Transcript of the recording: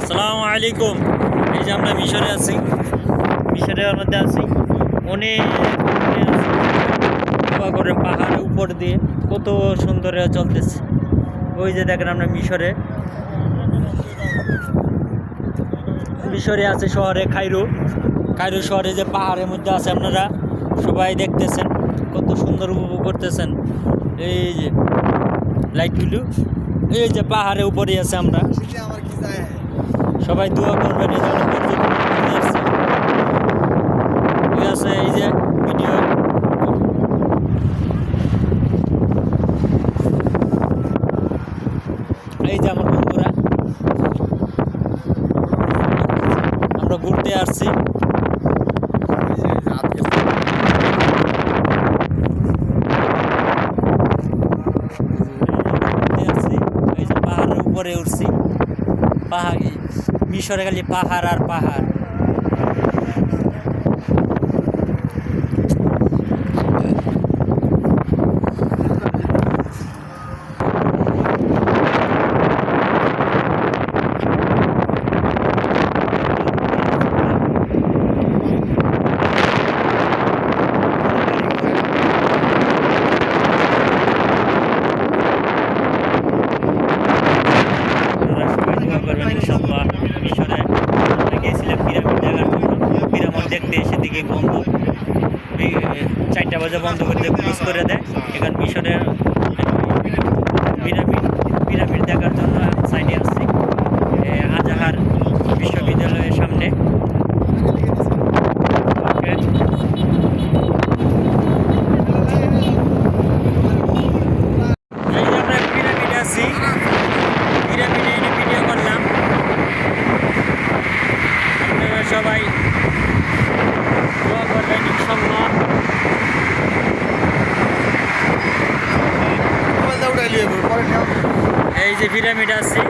আসসালামু আলাইকুম। এই যে আমরা মিশরে আছি, মিশরের মধ্যে আছি, অনেক করে পাহাড়ের উপর দিয়ে কত সুন্দর চলতেছে। ওই যে দেখেন আমরা মিশরে আছে শহরে কায়রো শহরে যে পাহাড়ের মধ্যে আছে, আপনারা সবাই দেখতেছেন কত সুন্দর উপভোগ করতেছেন। এই যে লাইটগুলো এই যে পাহাড়ের উপরে আছে, আমরা সবাই দোয়া করবেন। এই যে আছে এই যে ভিডিও, এই যে আমার বন্ধুরা, আমরা ঘুরতে আসছি। এই যে পাহাড়ের উপরে উঠছি, পাহাড় মিশরে খালি পাহাড় আর পাহাড়। মিশরে গিয়েছিলাম পিরামিড দেখার জন্য, পিরামিড দেখতে সেদিকে বন্ধ 4টা বাজে বন্ধ করে ক্লোজ করে দেয়। এখন মিশরের পিরামিড দেখার জন্য সাইডে আসছি, আজাহার বিশ্ববিদ্যালয়ের সামনে। এই যে আমরা পিরামিডে আছি, পিরামিডে এনে ভিডিও করলাম। আপনারা সবাই দোয়া করবেন ইনশাআল্লাহ। এই যে পিরামিড আছে।